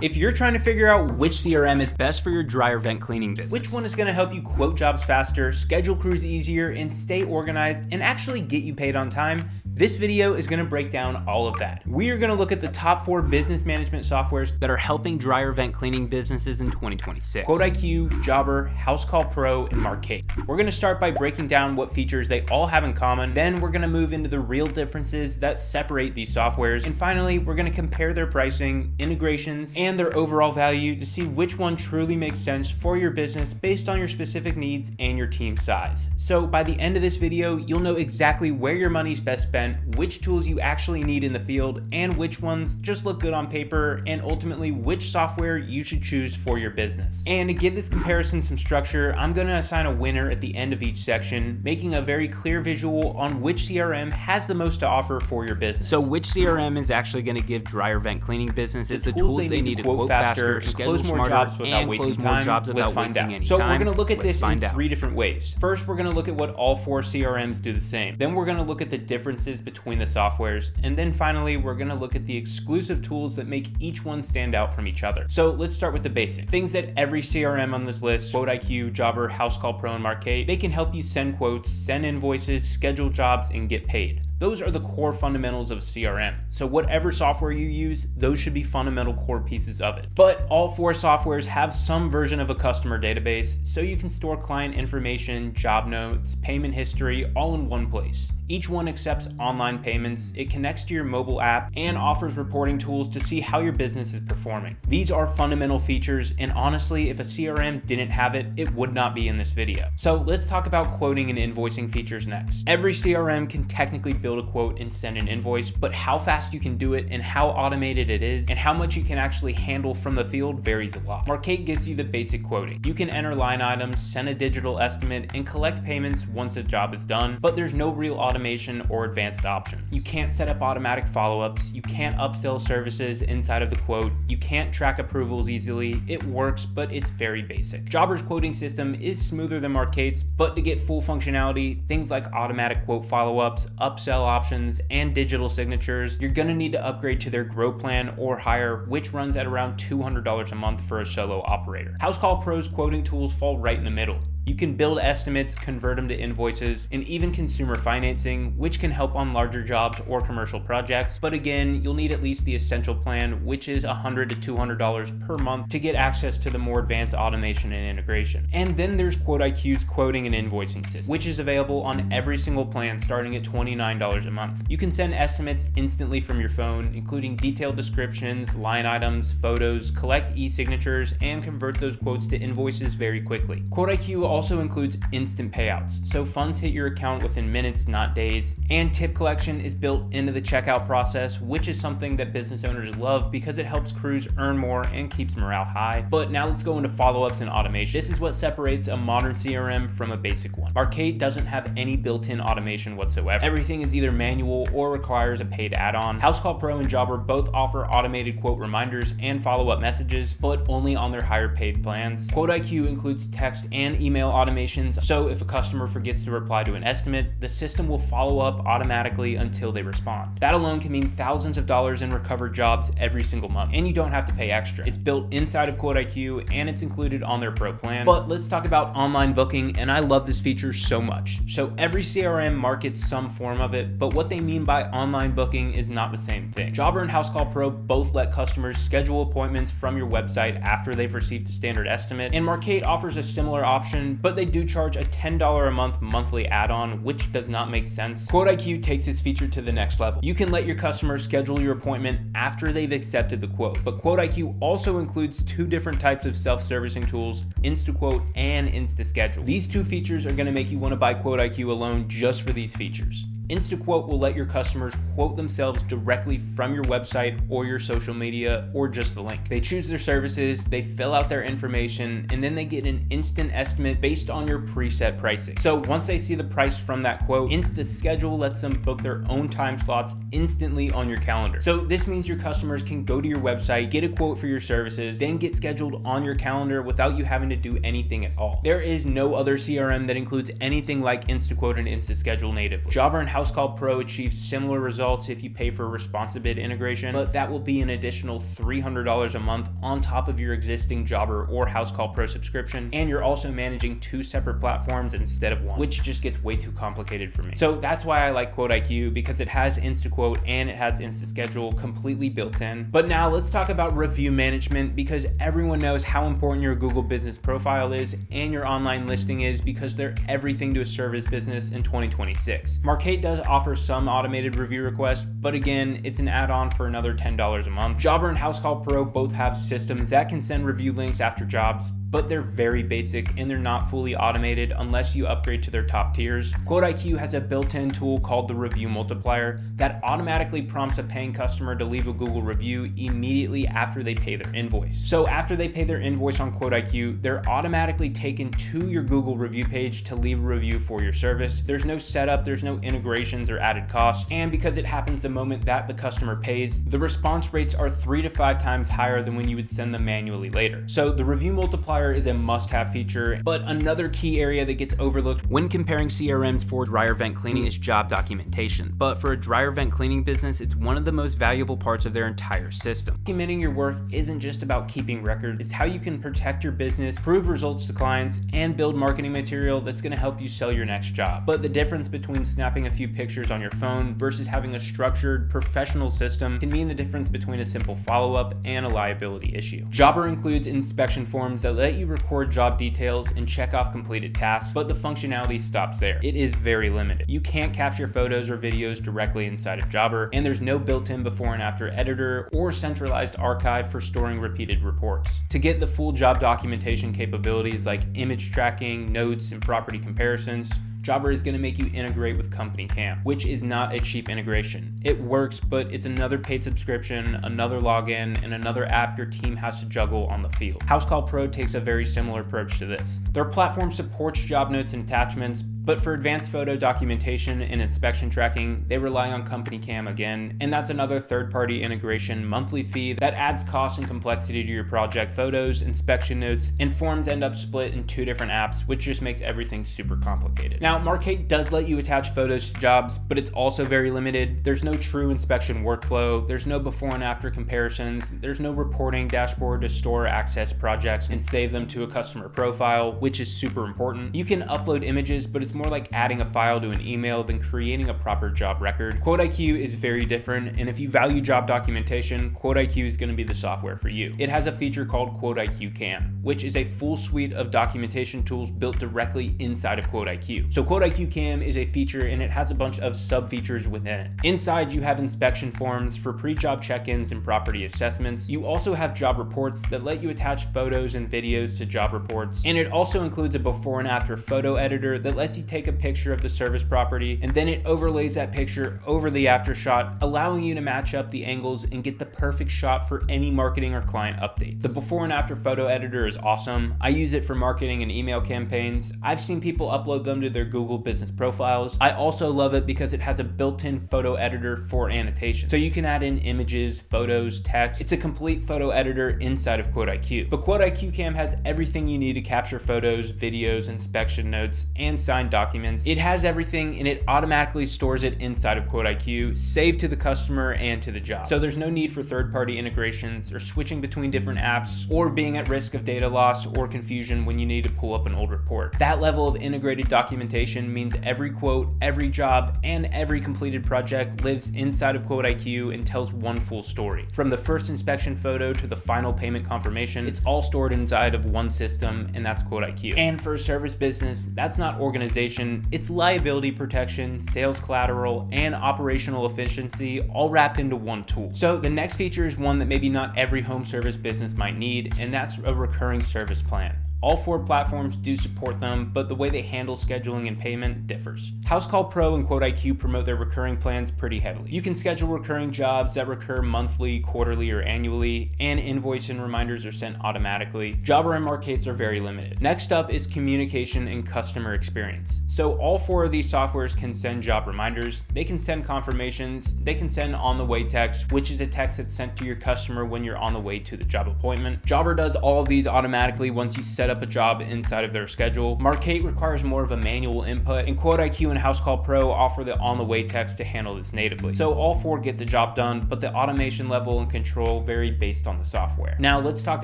If you're trying to figure out which CRM is best for your dryer vent cleaning business, which one is going to help you quote jobs faster, schedule crews easier, and stay organized, and actually get you paid on time, this video is going to break down all of that. We are going to look at the top 4 business management softwares that are helping dryer vent cleaning businesses in 2026. QuoteIQ, Jobber, Housecall Pro, and Markate. We're going to start by breaking down what features they all have in common. Then we're going to move into the real differences that separate these softwares. And finally, we're going to compare their pricing, integrations, and their overall value to see which one truly makes sense for your business based on your specific needs and your team size. So by the end of this video, you'll know exactly where your money's best spent, which tools you actually need in the field, and which ones just look good on paper, and ultimately which software you should choose for your business. And to give this comparison some structure, I'm going to assign a winner at the end of each section, making a very clear visual on which CRM has the most to offer for your business. So which CRM is actually going to give dryer vent cleaning businesses the tools they need to quote faster, close more jobs without wasting time? Let's find out. So we're going to look at this in 3 different ways. First, we're going to look at what all 4 CRMs do the same. Then we're going to look at the differences between the softwares. And then finally, we're going to look at the exclusive tools that make each one stand out from each other. So let's start with the basics. Things that every CRM on this list, QuoteIQ, Jobber, Housecall Pro, and Markate, they can help you send quotes, send invoices, schedule jobs, and get paid. Those are the core fundamentals of CRM. So whatever software you use, those should be fundamental core pieces of it. But all 4 softwares have some version of a customer database, so you can store client information, job notes, payment history, all in one place. Each one accepts online payments, it connects to your mobile app, and offers reporting tools to see how your business is performing. These are fundamental features, and honestly, if a CRM didn't have it, it would not be in this video. So let's talk about quoting and invoicing features next. Every CRM can technically build a quote and send an invoice, but how fast you can do it and how automated it is and how much you can actually handle from the field varies a lot. Markate gives you the basic quoting. You can enter line items, send a digital estimate, and collect payments once the job is done, but there's no real automation or advanced options. You can't set up automatic follow-ups, you can't upsell services inside of the quote, you can't track approvals easily. It works, but it's very basic. Jobber's quoting system is smoother than Markate's, but to get full functionality, things like automatic quote follow-ups, upsell options, and digital signatures, you're gonna need to upgrade to their Grow plan or higher, which runs at around $200 a month for a solo operator. Housecall Pro's quoting tools fall right in the middle. You can build estimates, convert them to invoices, and even consumer financing, which can help on larger jobs or commercial projects. But again, you'll need at least the essential plan, which is $100 to $200 per month to get access to the more advanced automation and integration. And then there's QuoteIQ's quoting and invoicing system, which is available on every single plan starting at $29 a month. You can send estimates instantly from your phone, including detailed descriptions, line items, photos, collect e-signatures, and convert those quotes to invoices very quickly. QuoteIQ also includes instant payouts, so funds hit your account within minutes, not days, and tip collection is built into the checkout process, which is something that business owners love because it helps crews earn more and keeps morale high. But now let's go into follow-ups and automation. This is what separates a modern CRM from a basic one. Markate doesn't have any built-in automation whatsoever. Everything is either manual or requires a paid add-on. Housecall Pro and Jobber both offer automated quote reminders and follow-up messages, but only on their higher paid plans. QuoteIQ includes text and email automations, so if a customer forgets to reply to an estimate, the system will follow up automatically until they respond. That alone can mean thousands of dollars in recovered jobs every single month, and you don't have to pay extra. It's built inside of QuoteIQ and it's included on their Pro plan. But let's talk about online booking, and I love this feature so much. So every CRM markets some form of it, but what they mean by online booking is not the same thing. Jobber and Housecall Pro both let customers schedule appointments from your website after they've received a standard estimate, and Markate offers a similar option, but they do charge a $10 a month monthly add-on, which does not make sense. QuoteIQ takes this feature to the next level. You can let your customers schedule your appointment after they've accepted the quote, but QuoteIQ also includes 2 different types of self-servicing tools, InstaQuote and InstaSchedule. These 2 features are going to make you want to buy QuoteIQ alone just for these features. InstaQuote will let your customers quote themselves directly from your website or your social media or just the link. They choose their services, they fill out their information, and then they get an instant estimate based on your preset pricing. So once they see the price from that quote, InstaSchedule lets them book their own time slots instantly on your calendar. So this means your customers can go to your website, get a quote for your services, then get scheduled on your calendar without you having to do anything at all. There is no other CRM that includes anything like InstaQuote and InstaSchedule natively. Jobber and Housecall Pro achieves similar results if you pay for ResponsiBid integration, but that will be an additional $300 a month on top of your existing Jobber or Housecall Pro subscription, and you're also managing 2 separate platforms instead of 1, which just gets way too complicated for me. So that's why I like QuoteIQ, because it has InstaQuote and it has InstaSchedule completely built in. But now let's talk about review management, because everyone knows how important your Google business profile is and your online listing is, because they're everything to a service business in 2026. Markate does offer some automated review requests, but again, it's an add-on for another $10 a month. Jobber and Housecall Pro both have systems that can send review links after jobs, but they're very basic and they're not fully automated unless you upgrade to their top tiers. QuoteIQ has a built-in tool called the Review Multiplier that automatically prompts a paying customer to leave a Google review immediately after they pay their invoice. So after they pay their invoice on QuoteIQ, they're automatically taken to your Google review page to leave a review for your service. There's no setup, there's no integrations or added costs, and because it happens the moment that the customer pays, the response rates are 3 to 5 times higher than when you would send them manually later. So the Review Multiplier is a must-have feature, but another key area that gets overlooked when comparing CRMs for dryer vent cleaning is job documentation. But for a dryer vent cleaning business, it's one of the most valuable parts of their entire system. Documenting your work isn't just about keeping records, it's how you can protect your business, prove results to clients, and build marketing material that's going to help you sell your next job. But the difference between snapping a few pictures on your phone versus having a structured, professional system can mean the difference between a simple follow-up and a liability issue. Jobber includes inspection forms that let you record job details and check off completed tasks, but the functionality stops there. It is very limited. You can't capture photos or videos directly inside of Jobber, and there's no built-in before and after editor or centralized archive for storing repeated reports. To get the full job documentation capabilities like image tracking, notes, and property comparisons, Jobber is going to make you integrate with Company Cam, which is not a cheap integration. It works, but it's another paid subscription, another login, and another app your team has to juggle on the field. Housecall Pro takes a very similar approach to this. Their platform supports job notes and attachments, but for advanced photo documentation and inspection tracking, they rely on Company Cam again, and that's another third-party integration monthly fee that adds cost and complexity to your project photos, inspection notes, and forms end up split in 2 different apps, which just makes everything super complicated. Now, Markate does let you attach photos to jobs, but it's also very limited. There's no true inspection workflow, there's no before and after comparisons, there's no reporting dashboard to store access projects and save them to a customer profile, which is super important. You can upload images, but it's more like adding a file to an email than creating a proper job record. QuoteIQ is very different, and if you value job documentation, QuoteIQ is going to be the software for you. It has a feature called QuoteIQ Cam, which is a full suite of documentation tools built directly inside of QuoteIQ. So QuoteIQ Cam is a feature, and it has a bunch of sub-features within it. Inside, you have inspection forms for pre-job check-ins and property assessments. You also have job reports that let you attach photos and videos to job reports, and it also includes a before and after photo editor that lets you take a picture of the service property, and then it overlays that picture over the after shot, allowing you to match up the angles and get the perfect shot for any marketing or client updates. The before and after photo editor is awesome. I use it for marketing and email campaigns. I've seen people upload them to their Google business profiles. I also love it because it has a built-in photo editor for annotations. So you can add in images, photos, text. It's a complete photo editor inside of QuoteIQ. But QuoteIQ Cam has everything you need to capture photos, videos, inspection notes, and signed documents. It has everything, and it automatically stores it inside of QuoteIQ, saved to the customer and to the job. So there's no need for third-party integrations or switching between different apps or being at risk of data loss or confusion when you need to pull up an old report. That level of integrated documentation means every quote, every job, and every completed project lives inside of QuoteIQ and tells one full story. From the first inspection photo to the final payment confirmation, it's all stored inside of one system, and that's QuoteIQ. And for a service business, that's not organization, it's liability protection, sales collateral, and operational efficiency all wrapped into one tool. So the next feature is one that maybe not every home service business might need, and that's a recurring service plan. All 4 platforms do support them, but the way they handle scheduling and payment differs. Housecall Pro and QuoteIQ promote their recurring plans pretty heavily. You can schedule recurring jobs that recur monthly, quarterly, or annually, and invoice and reminders are sent automatically. Jobber and Markates are very limited. Next up is communication and customer experience. So all 4 of these softwares can send job reminders, they can send confirmations, they can send on-the-way text, which is a text that's sent to your customer when you're on the way to the job appointment. Jobber does all of these automatically once you set up a job inside of their schedule. Markate requires more of a manual input, and QuoteIQ and Housecall Pro offer the on-the-way text to handle this natively. So all four get the job done, but the automation level and control vary based on the software. Now let's talk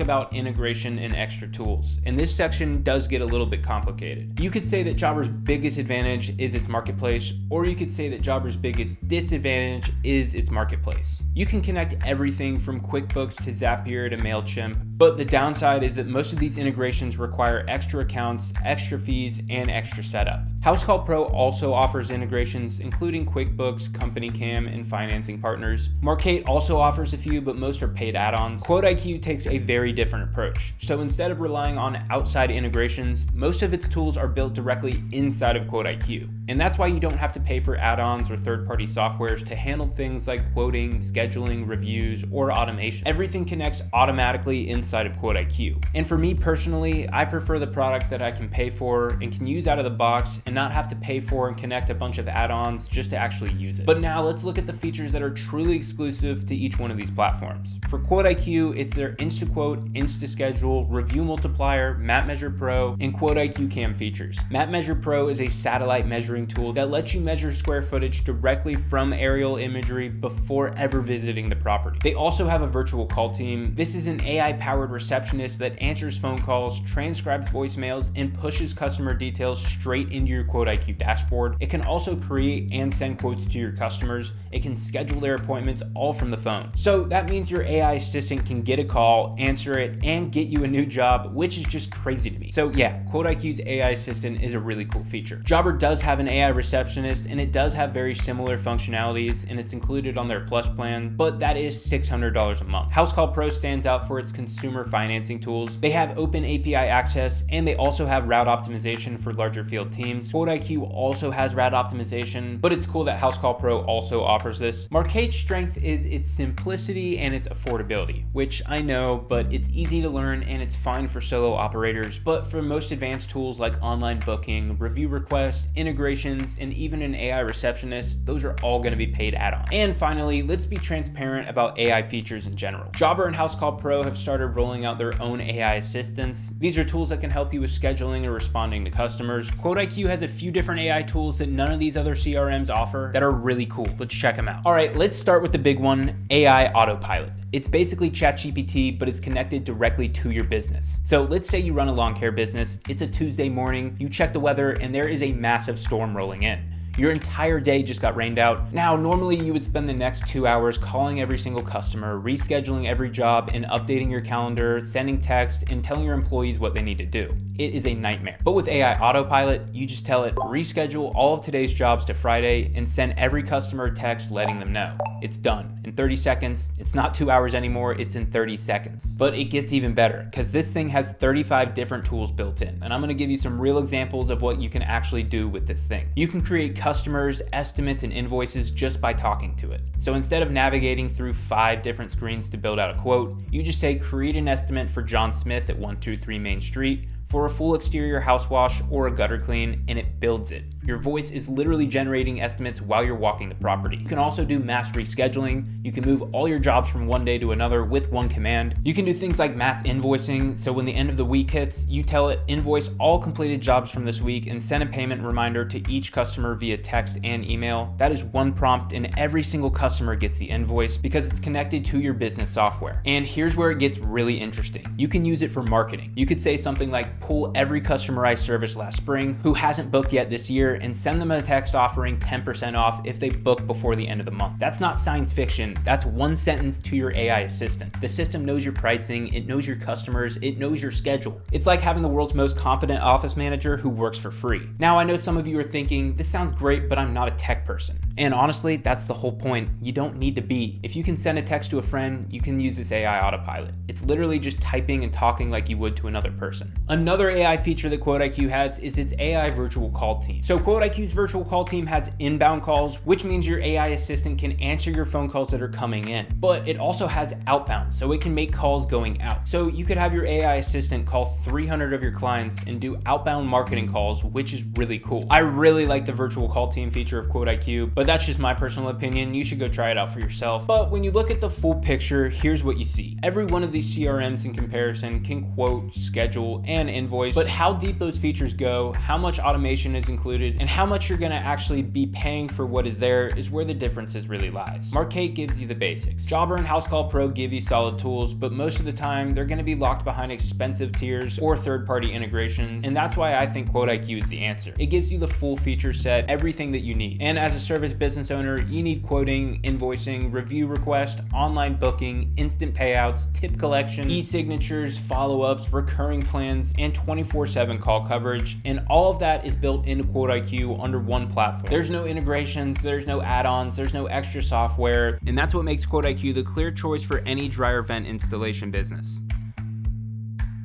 about integration and extra tools. And this section does get a little bit complicated. You could say that Jobber's biggest advantage is its marketplace, or you could say that Jobber's biggest disadvantage is its marketplace. You can connect everything from QuickBooks to Zapier to MailChimp, but the downside is that most of these integrations require extra accounts, extra fees, and extra setup. Housecall Pro also offers integrations including QuickBooks, Company Cam, and financing partners. Markate also offers a few, but most are paid add-ons. QuoteIQ takes a very different approach. So instead of relying on outside integrations, most of its tools are built directly inside of QuoteIQ. And that's why you don't have to pay for add-ons or third-party softwares to handle things like quoting, scheduling, reviews, or automation. Everything connects automatically inside of QuoteIQ. And for me personally, I prefer the product that I can pay for and can use out of the box and not have to pay for and connect a bunch of add-ons just to actually use it. But now let's look at the features that are truly exclusive to each one of these platforms. For QuoteIQ, it's their InstaQuote, InstaSchedule, Review Multiplier, Map Measure Pro, and QuoteIQ Cam features. Map Measure Pro is a satellite measuring tool that lets you measure square footage directly from aerial imagery before ever visiting the property. They also have a virtual call team. This is an AI-powered receptionist that answers phone calls, transcribes voicemails, and pushes customer details straight into your QuoteIQ dashboard. It can also create and send quotes to your customers. It can schedule their appointments all from the phone. So that means your AI assistant can get a call, answer it, and get you a new job, which is just crazy to me. So yeah, QuoteIQ's AI assistant is a really cool feature. Jobber does have an AI receptionist, and it does have very similar functionalities, and it's included on their Plus plan, but that is $600 a month. Housecall Pro stands out for its consumer financing tools. They have open API access, and they also have route optimization for larger field teams. QuoteIQ also has route optimization, but it's cool that Housecall Pro also offers this. Markate's strength is its simplicity and its affordability, which I know, but it's easy to learn and it's fine for solo operators. But for most advanced tools like online booking, review requests, integrations, and even an AI receptionist, those are all going to be paid add-on. And finally, let's be transparent about AI features in general. Jobber and Housecall Pro have started rolling out their own AI assistants. These are tools that can help you with scheduling and responding to customers. QuoteIQ has a few different AI tools that none of these other CRMs offer that are really cool. Let's check them out. All right, let's start with the big one, AI Autopilot. It's basically ChatGPT, but it's connected directly to your business. So let's say you run a lawn care business, it's a Tuesday morning, you check the weather, and there is a massive storm rolling in. Your entire day just got rained out. Now, normally you would spend the next 2 hours calling every single customer, rescheduling every job, and updating your calendar, sending text, and telling your employees what they need to do. It is a nightmare. But with AI Autopilot, you just tell it, reschedule all of today's jobs to Friday, and send every customer a text letting them know. It's done. In 30 seconds, it's not 2 hours anymore, it's in 30 seconds. But it gets even better, because this thing has 35 different tools built in, and I'm gonna give you some real examples of what you can actually do with this thing. You can create customers, estimates, and invoices just by talking to it. So instead of navigating through 5 different screens to build out a quote, you just say create an estimate for John Smith at 123 Main Street for a full exterior house wash or a gutter clean, and it builds it. Your voice is literally generating estimates while you're walking the property. You can also do mass rescheduling. You can move all your jobs from one day to another with one command. You can do things like mass invoicing, so when the end of the week hits, you tell it invoice all completed jobs from this week and send a payment reminder to each customer via text and email. That is one prompt, and every single customer gets the invoice because it's connected to your business software. And here's where it gets really interesting. You can use it for marketing. You could say something like, pull every customer I serviced last spring who hasn't booked yet this year and send them a text offering 10% off if they book before the end of the month. That's not science fiction. That's one sentence to your AI assistant. The system knows your pricing, it knows your customers, it knows your schedule. It's like having the world's most competent office manager who works for free. Now, I know some of you are thinking, this sounds great, but I'm not a tech person. And honestly, that's the whole point. You don't need to be. If you can send a text to a friend, you can use this AI Autopilot. It's literally just typing and talking like you would to another person. Another AI feature that QuoteIQ has is its AI virtual call team. So QuoteIQ's virtual call team has inbound calls, which means your AI assistant can answer your phone calls that are coming in, but it also has outbound, so it can make calls going out. So you could have your AI assistant call 300 of your clients and do outbound marketing calls, which is really cool. I really like the virtual call team feature of QuoteIQ, but that's just my personal opinion. You should go try it out for yourself. But when you look at the full picture, here's what you see. Every one of these CRMs in comparison can quote, schedule, and invoice, but how deep those features go, how much automation is included, and how much you're gonna actually be paying for what is there is where the differences really lies. Markate gives you the basics. Jobber and Housecall Pro give you solid tools, but most of the time they're gonna be locked behind expensive tiers or third-party integrations, and that's why I think QuoteIQ is the answer. It gives you the full feature set, everything that you need. And as a service business owner, you need quoting, invoicing, review request, online booking, instant payouts, tip collection, e-signatures, follow-ups, recurring plans, and 24/7 call coverage. And all of that is built into QuoteIQ under one platform. There's no integrations, there's no add-ons, there's no extra software, and that's what makes QuoteIQ the clear choice for any dryer vent installation business.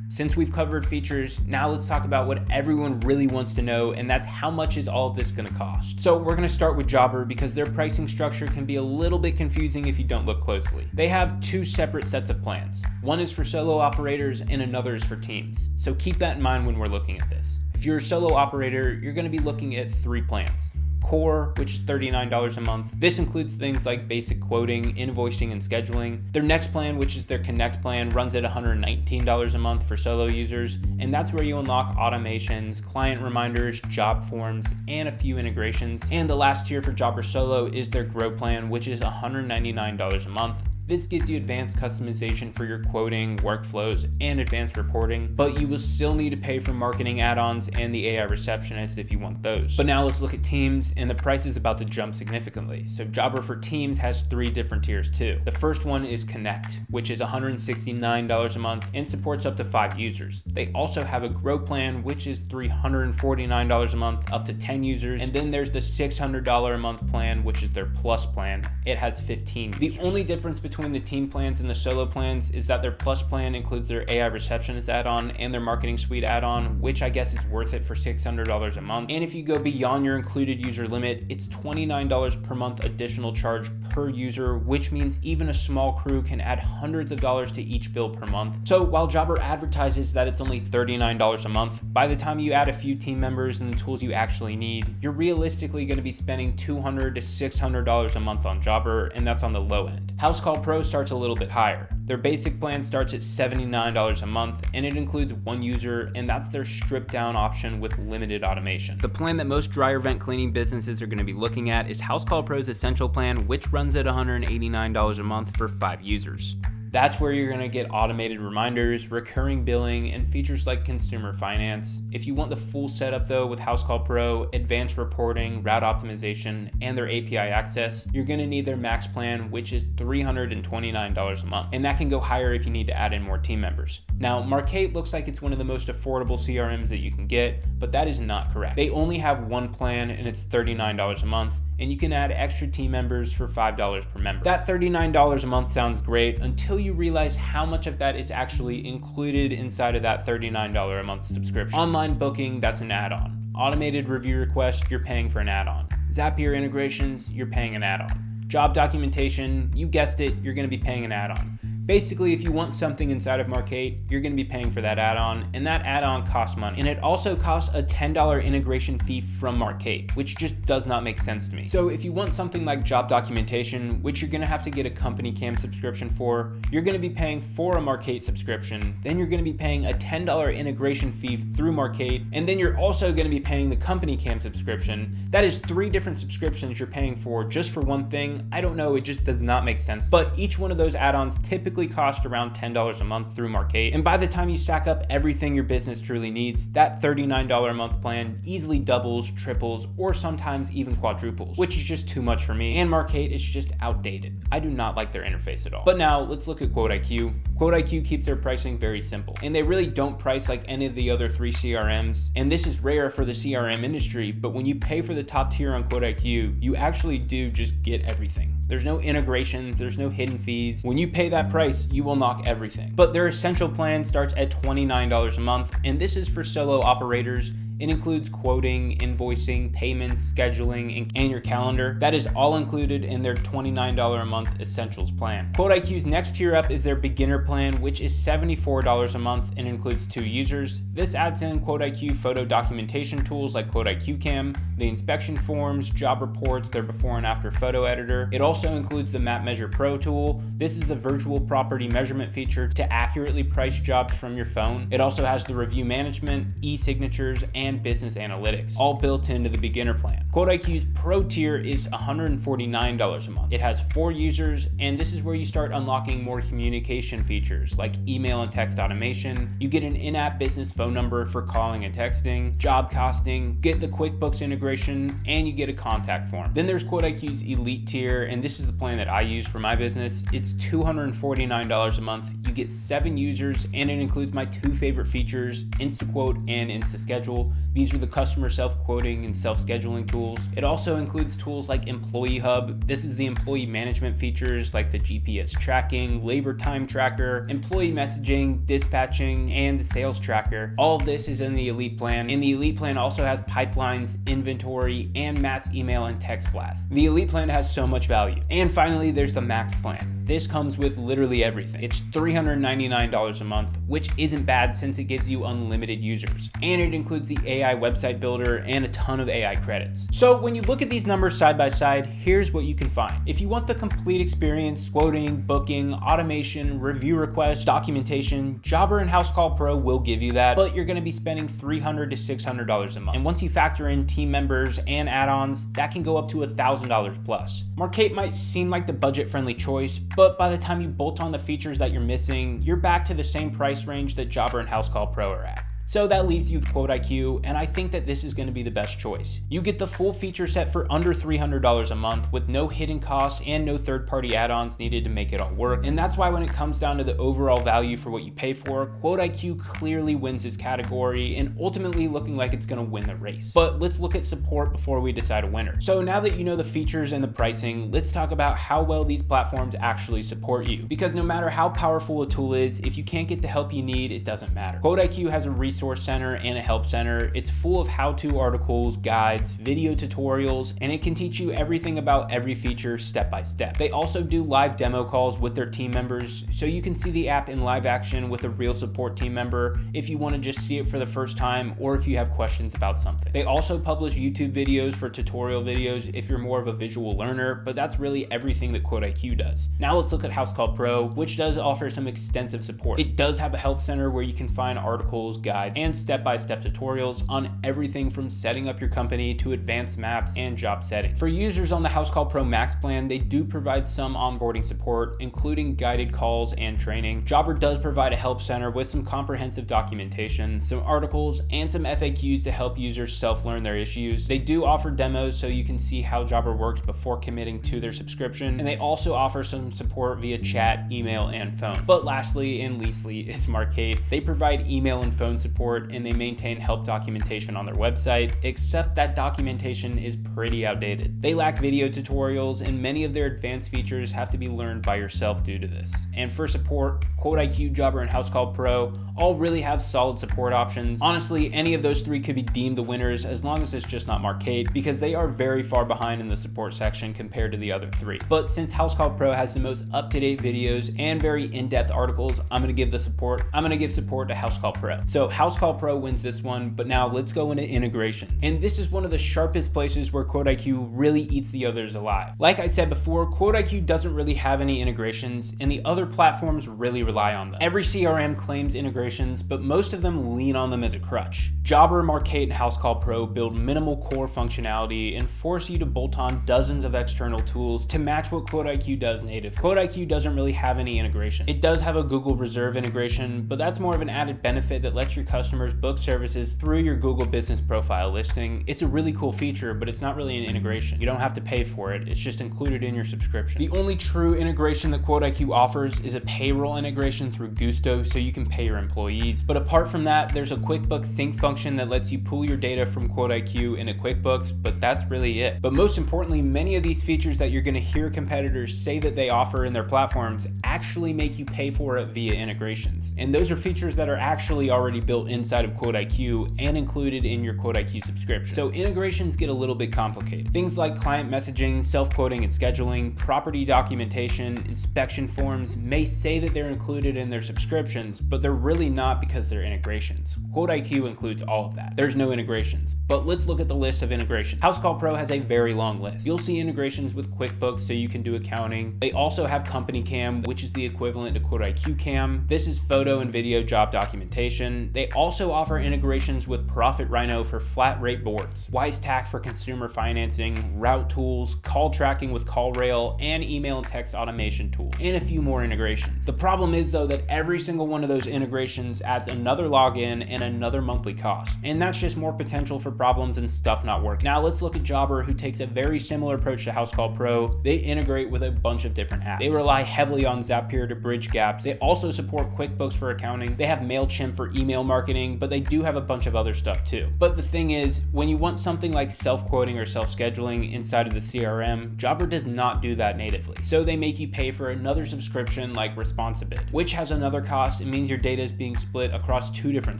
Since we've covered features, now let's talk about what everyone really wants to know, and that's how much is all of this gonna cost. So we're gonna start with Jobber because their pricing structure can be a little bit confusing if you don't look closely. They have two separate sets of plans. One is for solo operators and another is for teams. So keep that in mind when we're looking at this. If you're a solo operator, you're gonna be looking at 3 plans. Core, which is $39 a month. This includes things like basic quoting, invoicing, and scheduling. Their next plan, which is their Connect plan, runs at $119 a month for solo users, and that's where you unlock automations, client reminders, job forms, and a few integrations. And the last tier for Jobber Solo is their Grow plan, which is $199 a month. This gives you advanced customization for your quoting, workflows, and advanced reporting, but you will still need to pay for marketing add-ons and the AI receptionist if you want those. But now let's look at teams, and the price is about to jump significantly. So Jobber for Teams has 3 different tiers too. The first one is Connect, which is $169 a month and supports up to 5 users. They also have a Grow plan, which is $349 a month, up to 10 users. And then there's the $600 a month plan, which is their Plus plan. It has 15 users. The only difference between the team plans and the solo plans is that their Plus plan includes their AI receptionist add-on and their marketing suite add-on, which I guess is worth it for $600 a month. And if you go beyond your included user limit, it's $29 per month additional charge per user, which means even a small crew can add hundreds of dollars to each bill per month. So while Jobber advertises that it's only $39 a month, by the time you add a few team members and the tools you actually need, you're realistically going to be spending $200 to $600 a month on Jobber, and that's on the low end. Housecall Pro starts a little bit higher. Their basic plan starts at $79 a month, and it includes 1 user, and that's their stripped down option with limited automation. The plan that most dryer vent cleaning businesses are going to be looking at is Housecall Pro's Essential plan, which runs at $189 a month for 5 users. That's where you're gonna get automated reminders, recurring billing, and features like consumer finance. If you want the full setup though with Housecall Pro, advanced reporting, route optimization, and their API access, you're gonna need their max plan, which is $329 a month. And that can go higher if you need to add in more team members. Now, Markate looks like it's one of the most affordable CRMs that you can get, but that is not correct. They only have 1 plan and it's $39 a month, and you can add extra team members for $5 per member. That $39 a month sounds great until you realize how much of that is actually included inside of that $39 a month subscription. Online booking, that's an add-on. Automated review request, you're paying for an add-on. Zapier integrations, you're paying an add-on. Job documentation, you guessed it, you're gonna be paying an add-on. Basically, if you want something inside of Markate, you're gonna be paying for that add-on, and that add-on costs money. And it also costs a $10 integration fee from Markate, which just does not make sense to me. So if you want something like job documentation, which you're gonna have to get a company cam subscription for, you're gonna be paying for a Markate subscription, then you're gonna be paying a $10 integration fee through Markate, and then you're also gonna be paying the company cam subscription. That is 3 different subscriptions you're paying for just for one thing. I don't know, it just does not make sense. But each one of those add-ons typically cost around $10 a month through Markate. And by the time you stack up everything your business truly needs, that $39 a month plan easily doubles, triples, or sometimes even quadruples, which is just too much for me. And Markate is just outdated. I do not like their interface at all. But now let's look at QuoteIQ. QuoteIQ keeps their pricing very simple, and they really don't price like any of the other 3 CRMs. And this is rare for the CRM industry, but when you pay for the top tier on QuoteIQ, you actually do just get everything. There's no integrations, there's no hidden fees. When you pay that price, you will knock everything. But their Essential plan starts at $29 a month, and this is for solo operators. It includes quoting, invoicing, payments, scheduling, and your calendar. That is all included in their $29 a month Essentials plan. QuoteIQ's next tier up is their beginner plan, which is $74 a month and includes 2 users. This adds in QuoteIQ photo documentation tools like QuoteIQ Cam, the inspection forms, job reports, their before and after photo editor. It also includes the Map Measure Pro tool. This is the virtual property measurement feature to accurately price jobs from your phone. It also has the review management, e-signatures, and business analytics, all built into the beginner plan. QuoteIQ's Pro tier is $149 a month. It has 4 users, and this is where you start unlocking more communication features like email and text automation. You get an in-app business phone number for calling and texting, job costing, get the QuickBooks integration, and you get a contact form. Then there's QuoteIQ's Elite tier, and this is the plan that I use for my business. It's $249 a month. You get 7 users, and it includes my 2 favorite features, InstaQuote and InstaSchedule. These are the customer self-quoting and self-scheduling tools. It also includes tools like Employee Hub. This is the employee management features like the GPS tracking, labor time tracker, employee messaging, dispatching, and the sales tracker. All of this is in the Elite plan, and the Elite plan also has pipelines, inventory, and mass email and text blasts. The Elite plan has so much value. And finally, there's the Max plan. This comes with literally everything. It's $399 a month, which isn't bad since it gives you unlimited users. And it includes the AI website builder and a ton of AI credits. So when you look at these numbers side by side, here's what you can find. If you want the complete experience, quoting, booking, automation, review requests, documentation, Jobber and Housecall Pro will give you that, but you're gonna be spending $300 to $600 a month. And once you factor in team members and add-ons, that can go up to $1,000 plus. Markate might seem like the budget-friendly choice, but by the time you bolt on the features that you're missing, you're back to the same price range that Jobber and Housecall Pro are at. So that leaves you with QuoteIQ, and I think that this is going to be the best choice. You get the full feature set for under $300 a month with no hidden costs and no third-party add-ons needed to make it all work. And that's why when it comes down to the overall value for what you pay for, QuoteIQ clearly wins this category and ultimately looking like it's going to win the race. But let's look at support before we decide a winner. So now that you know the features and the pricing, let's talk about how well these platforms actually support you. Because no matter how powerful a tool is, if you can't get the help you need, it doesn't matter. QuoteIQ has a resource center and a help center. It's full of how-to articles, guides, video tutorials, and it can teach you everything about every feature step by step. They also do live demo calls with their team members, so you can see the app in live action with a real support team member if you want to just see it for the first time or if you have questions about something. They also publish YouTube videos for tutorial videos if you're more of a visual learner, but that's really everything that QuoteIQ does. Now let's look at Housecall Pro, which does offer some extensive support. It does have a help center where you can find articles, guides, and step-by-step tutorials on everything from setting up your company to advanced maps and job settings. For users on the Housecall Pro Max plan, they do provide some onboarding support, including guided calls and training. Jobber does provide a help center with some comprehensive documentation, some articles, and some FAQs to help users self-learn their issues. They do offer demos so you can see how Jobber works before committing to their subscription, and they also offer some support via chat, email, and phone. But lastly and leastly is Markate. They provide email and phone support, and they maintain help documentation on their website, except that documentation is pretty outdated. They lack video tutorials, and many of their advanced features have to be learned by yourself due to this. And for support, QuoteIQ, Jobber, and Housecall Pro all really have solid support options. Honestly, any of those 3 could be deemed the winners as long as it's just not Markate, because they are very far behind in the support section compared to the other 3. But since Housecall Pro has the most up-to-date videos and very in-depth articles, I'm gonna give support to Housecall Pro. So Housecall Pro wins this one, but now let's go into integrations. And this is one of the sharpest places where QuoteIQ really eats the others alive. Like I said before, QuoteIQ doesn't really have any integrations, and the other platforms really rely on them. Every CRM claims integrations, but most of them lean on them as a crutch. Jobber, Markate, and Housecall Pro build minimal core functionality and force you to bolt on dozens of external tools to match what QuoteIQ does native. QuoteIQ doesn't really have any integration. It does have a Google Reserve integration, but that's more of an added benefit that lets your customers book services through your Google Business Profile listing. It's a really cool feature, but it's not really an integration. You don't have to pay for it. It's just included in your subscription. The only true integration that QuoteIQ offers is a payroll integration through Gusto, so you can pay your employees. But apart from that, there's a QuickBooks sync function that lets you pull your data from QuoteIQ into QuickBooks, but that's really it. But most importantly, many of these features that you're going to hear competitors say that they offer in their platforms actually make you pay for it via integrations. And those are features that are actually already built built inside of QuoteIQ and included in your QuoteIQ subscription. So integrations get a little bit complicated. Things like client messaging, self-quoting and scheduling, property documentation, inspection forms may say that they're included in their subscriptions, but they're really not because they're integrations. QuoteIQ includes all of that. There's no integrations, but let's look at the list of integrations. Housecall Pro has a very long list. You'll see integrations with QuickBooks so you can do accounting. They also have Company Cam, which is the equivalent to QuoteIQ Cam. This is photo and video job documentation. They also offer integrations with Profit Rhino for flat rate boards, WiseTac for consumer financing, route tools, call tracking with CallRail, and email and text automation tools, and a few more integrations. The problem is though that every single one of those integrations adds another login and another monthly cost, and that's just more potential for problems and stuff not working. Now let's look at Jobber, who takes a very similar approach to Housecall Pro. They integrate with a bunch of different apps. They rely heavily on Zapier to bridge gaps. They also support QuickBooks for accounting. They have MailChimp for email marketing, but they do have a bunch of other stuff too. But the thing is, when you want something like self-quoting or self-scheduling inside of the CRM, Jobber does not do that natively. So they make you pay for another subscription like Responsibid, which has another cost. It means your data is being split across two different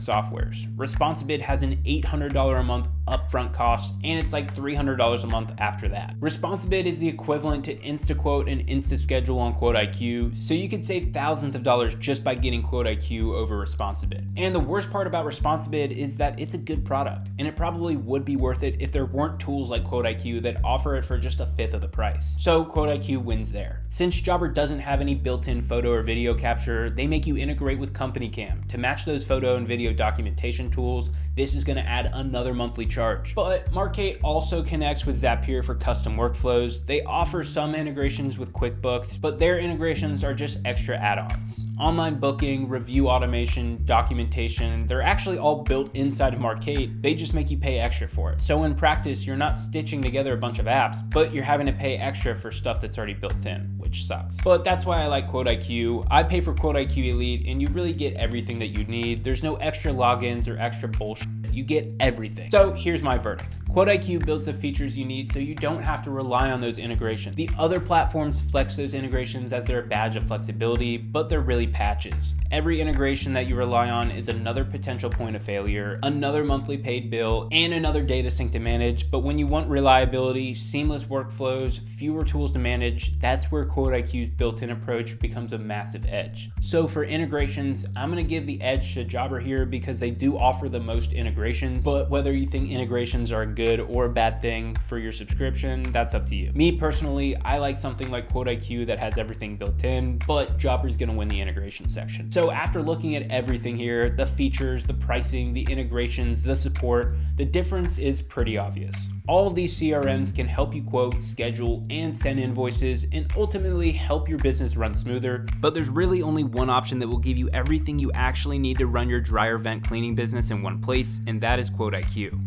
softwares. Responsibid has an $800 a month upfront cost, and it's like $300 a month after that. Responsibid is the equivalent to InstaQuote and InstaSchedule on QuoteIQ, so you could save thousands of dollars just by getting QuoteIQ over Responsibid. And the worst part about Responsibid is that it's a good product, and it probably would be worth it if there weren't tools like QuoteIQ that offer it for just a fifth of the price. So QuoteIQ wins there. Since Jobber doesn't have any built-in photo or video capture, they make you integrate with Company Cam. To match those photo and video documentation tools, this is going to add another monthly charge. But Markate also connects with Zapier for custom workflows. They offer some integrations with QuickBooks, but their integrations are just extra add-ons. Online booking, review automation, documentation, they're actually all built inside of Markate. They just make you pay extra for it. So in practice, you're not stitching together a bunch of apps, but you're having to pay extra for stuff that's already built in, which sucks. But that's why I like QuoteIQ. I pay for QuoteIQ Elite, and you really get everything that you need. There's no extra logins or extra bullshit. You get everything. So here's my verdict. QuoteIQ builds the features you need so you don't have to rely on those integrations. The other platforms flex those integrations as their badge of flexibility, but they're really patches. Every integration that you rely on is another potential point of failure, another monthly paid bill, and another data sync to manage. But when you want reliability, seamless workflows, fewer tools to manage, that's where QuoteIQ's built-in approach becomes a massive edge. So for integrations, I'm gonna give the edge to Jobber here because they do offer the most integrations, but whether you think integrations are a good or a bad thing for your subscription, that's up to you. Me personally, I like something like QuoteIQ that has everything built in, but Jobber's gonna win the integration section. So after looking at everything here, the features, the pricing, the integrations, the support, the difference is pretty obvious. All of these CRMs can help you quote, schedule, and send invoices, and ultimately help your business run smoother. But there's really only one option that will give you everything you actually need to run your dryer vent cleaning business in one place, and that is QuoteIQ.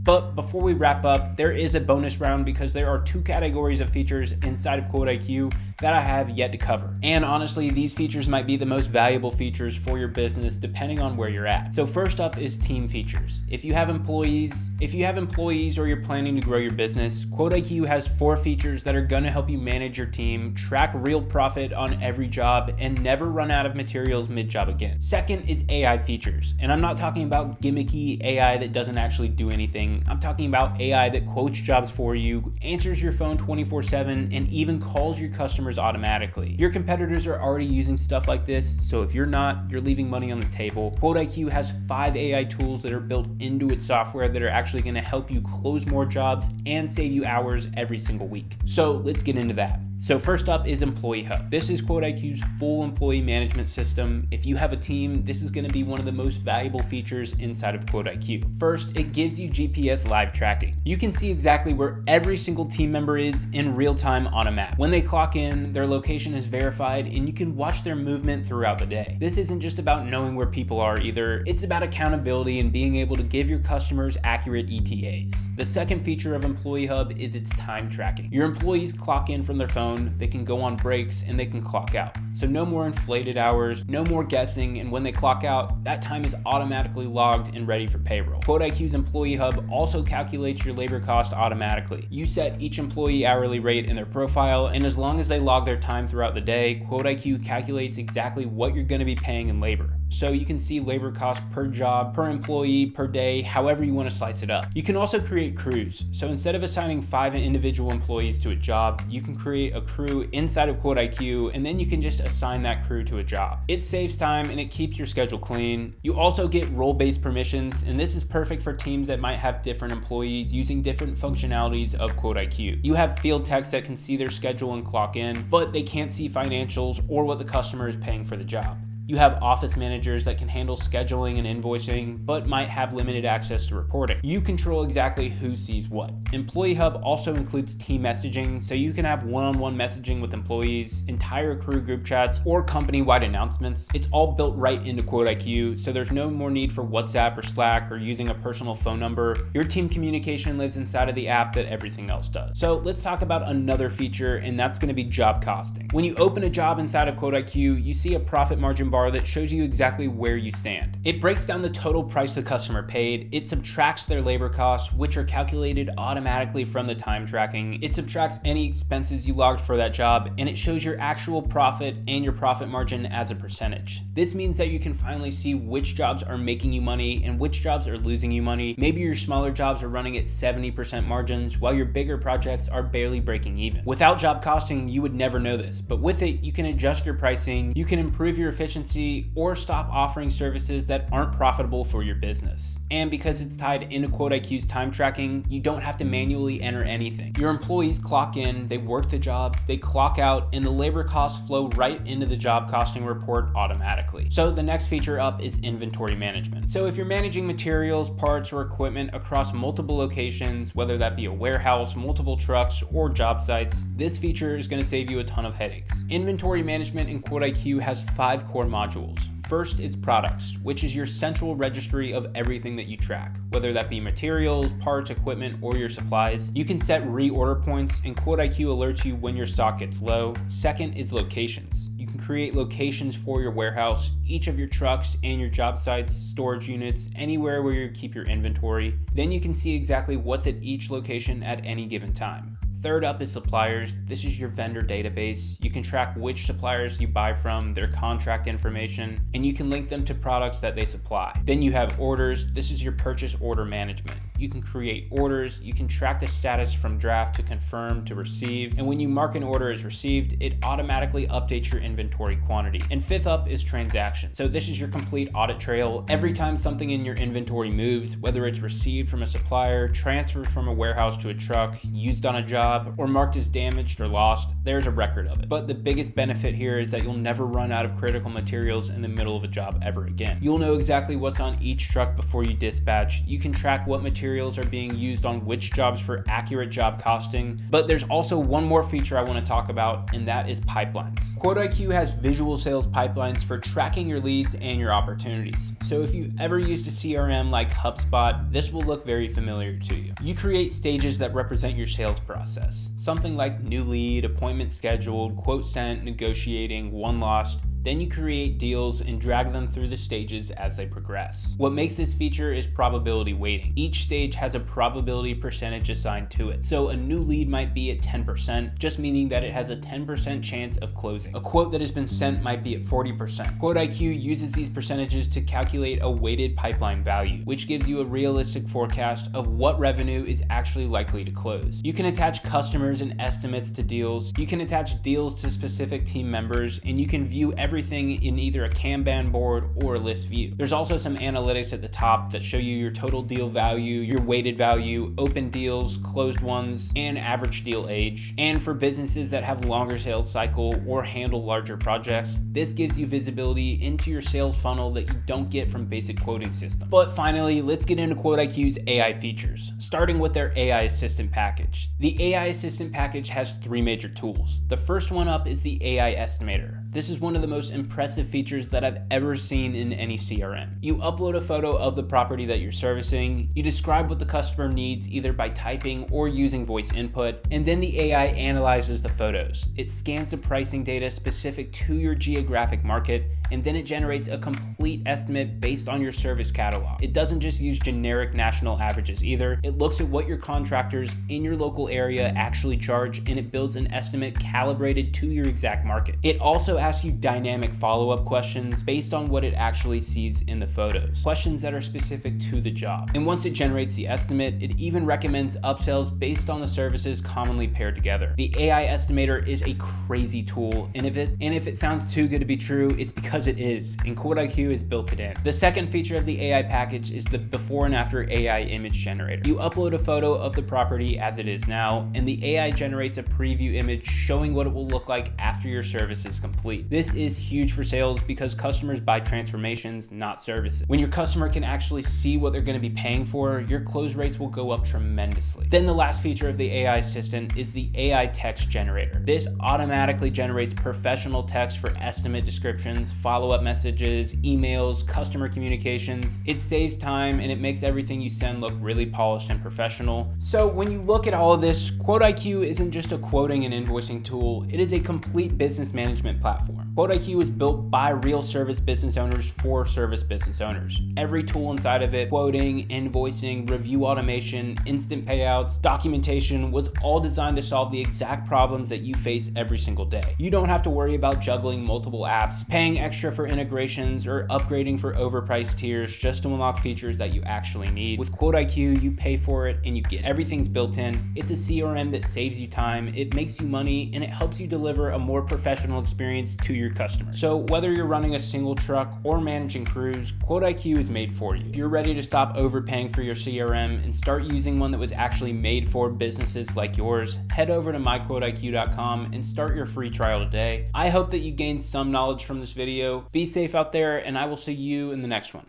But before we wrap up, there is a bonus round because there are two categories of features inside of QuoteIQ that I have yet to cover. And honestly, these features might be the most valuable features for your business depending on where you're at. So first up is team features. If you have employees or you're planning to grow your business, QuoteIQ has 4 features that are gonna help you manage your team, track real profit on every job, and never run out of materials mid-job again. Second is AI features. And I'm not talking about gimmicky AI that doesn't actually do anything. I'm talking about AI that quotes jobs for you, answers your phone 24/7, and even calls your customers automatically. Your competitors are already using stuff like this, so if you're not, you're leaving money on the table. QuoteIQ has 5 AI tools that are built into its software that are actually going to help you close more jobs and save you hours every single week. So let's get into that. So first up is Employee Hub. This is QuoteIQ's full employee management system. If you have a team, this is going to be one of the most valuable features inside of QuoteIQ. First, it gives you GPS live tracking. You can see exactly where every single team member is in real time on a map. When they clock in, their location is verified and you can watch their movement throughout the day. This isn't just about knowing where people are either. It's about accountability and being able to give your customers accurate ETAs. The second feature of Employee Hub is its time tracking. Your employees clock in from their phone, they can go on breaks, and they can clock out. So no more inflated hours, no more guessing, and when they clock out, that time is automatically logged and ready for payroll. QuoteIQ's Employee Hub also calculates your labor cost automatically. You set each employee hourly rate in their profile, and as long as they log their time throughout the day, QuoteIQ calculates exactly what you're going to be paying in labor. So you can see labor cost per job, per employee, per day, however you want to slice it up. You can also create crews. So instead of assigning 5 individual employees to a job, you can create a crew inside of QuoteIQ, and then you can just assign that crew to a job. It saves time and it keeps your schedule clean. You also get role-based permissions, and this is perfect for teams that might have different employees using different functionalities of QuoteIQ. You have field techs that can see their schedule and clock in, but they can't see financials or what the customer is paying for the job. You have office managers that can handle scheduling and invoicing, but might have limited access to reporting. You control exactly who sees what. Employee Hub also includes team messaging, so you can have one-on-one messaging with employees, entire crew group chats, or company-wide announcements. It's all built right into QuoteIQ, so there's no more need for WhatsApp or Slack or using a personal phone number. Your team communication lives inside of the app that everything else does. So let's talk about another feature, and that's going to be job costing. When you open a job inside of QuoteIQ, you see a profit margin bar that shows you exactly where you stand. It breaks down the total price the customer paid, it subtracts their labor costs, which are calculated automatically from the time tracking, it subtracts any expenses you logged for that job, and it shows your actual profit and your profit margin as a percentage. This means that you can finally see which jobs are making you money and which jobs are losing you money. Maybe your smaller jobs are running at 70% margins, while your bigger projects are barely breaking even. Without job costing, you would never know this, but with it, you can adjust your pricing, you can improve your efficiency, or stop offering services that aren't profitable for your business. And because it's tied into QuoteIQ's time tracking, you don't have to manually enter anything. Your employees clock in, they work the jobs, they clock out, and the labor costs flow right into the job costing report automatically. So the next feature up is inventory management. So if you're managing materials, parts, or equipment across multiple locations, whether that be a warehouse, multiple trucks, or job sites, this feature is going to save you a ton of headaches. Inventory management in QuoteIQ has 5 core modules. First is products, which is your central registry of everything that you track, whether that be materials, parts, equipment, or your supplies. You can set reorder points, and QuoteIQ alerts you when your stock gets low. Second is locations. You can create locations for your warehouse, each of your trucks and your job sites, storage units, anywhere where you keep your inventory. Then you can see exactly what's at each location at any given time. Third up is suppliers. This is your vendor database. You can track which suppliers you buy from, their contract information, and you can link them to products that they supply. Then you have orders. This is your purchase order management. You can create orders, you can track the status from draft to confirm to receive, and when you mark an order as received, it automatically updates your inventory quantity. And fifth up is transactions. So this is your complete audit trail. Every time something in your inventory moves, whether it's received from a supplier, transferred from a warehouse to a truck, used on a job, or marked as damaged or lost, there's a record of it. But the biggest benefit here is that you'll never run out of critical materials in the middle of a job ever again. You'll know exactly what's on each truck before you dispatch. You can track what materials are being used on which jobs for accurate job costing. But there's also one more feature I want to talk about, and that is pipelines. QuoteIQ has visual sales pipelines for tracking your leads and your opportunities. So if you've ever used a CRM like HubSpot, this will look very familiar to you. You create stages that represent your sales process. Something like new lead, appointment scheduled, quote sent, negotiating, one lost. Then you create deals and drag them through the stages as they progress. What makes this feature is probability weighting. Each stage has a probability percentage assigned to it. So a new lead might be at 10%, just meaning that it has a 10% chance of closing. A quote that has been sent might be at 40%. QuoteIQ uses these percentages to calculate a weighted pipeline value, which gives you a realistic forecast of what revenue is actually likely to close. You can attach customers and estimates to deals. You can attach deals to specific team members, and you can view everything in either a Kanban board or a list view. There's also some analytics at the top that show you your total deal value, your weighted value, open deals, closed ones, and average deal age. And for businesses that have longer sales cycle or handle larger projects, this gives you visibility into your sales funnel that you don't get from basic quoting systems. But finally, let's get into QuoteIQ's AI features, starting with their AI Assistant package. The AI Assistant package has 3 major tools. The first one up is the AI Estimator. This is one of the most impressive features that I've ever seen in any CRM. You upload a photo of the property that you're servicing, you describe what the customer needs either by typing or using voice input, and then the AI analyzes the photos. It scans the pricing data specific to your geographic market, and then it generates a complete estimate based on your service catalog. It doesn't just use generic national averages either. It looks at what your contractors in your local area actually charge, and it builds an estimate calibrated to your exact market. It also also asks you dynamic follow-up questions based on what it actually sees in the photos, questions that are specific to the job. And once it generates the estimate, it even recommends upsells based on the services commonly paired together. The AI Estimator is a crazy tool, and if it sounds too good to be true, it's because it is, and QuoteIQ has built it in. The second feature of the AI package is the before and after AI image generator. You upload a photo of the property as it is now, and the AI generates a preview image showing what it will look like after your service is complete. This is huge for sales because customers buy transformations, not services. When your customer can actually see what they're going to be paying for, your close rates will go up tremendously. Then the last feature of the AI assistant is the AI text generator. This automatically generates professional text for estimate descriptions, follow-up messages, emails, customer communications. It saves time and it makes everything you send look really polished and professional. So when you look at all of this, QuoteIQ isn't just a quoting and invoicing tool, it is a complete business management platform. QuoteIQ is built by real service business owners for service business owners. Every tool inside of it, quoting, invoicing, review automation, instant payouts, documentation, was all designed to solve the exact problems that you face every single day. You don't have to worry about juggling multiple apps, paying extra for integrations, or upgrading for overpriced tiers just to unlock features that you actually need. With QuoteIQ, you pay for it and you get everything's built in. It's a CRM that saves you time, it makes you money, and it helps you deliver a more professional experience to your customers. So whether you're running a single truck or managing crews, QuoteIQ is made for you. If you're ready to stop overpaying for your CRM and start using one that was actually made for businesses like yours, head over to myquoteiq.com and start your free trial today. I hope that you gained some knowledge from this video. Be safe out there, and I will see you in the next one.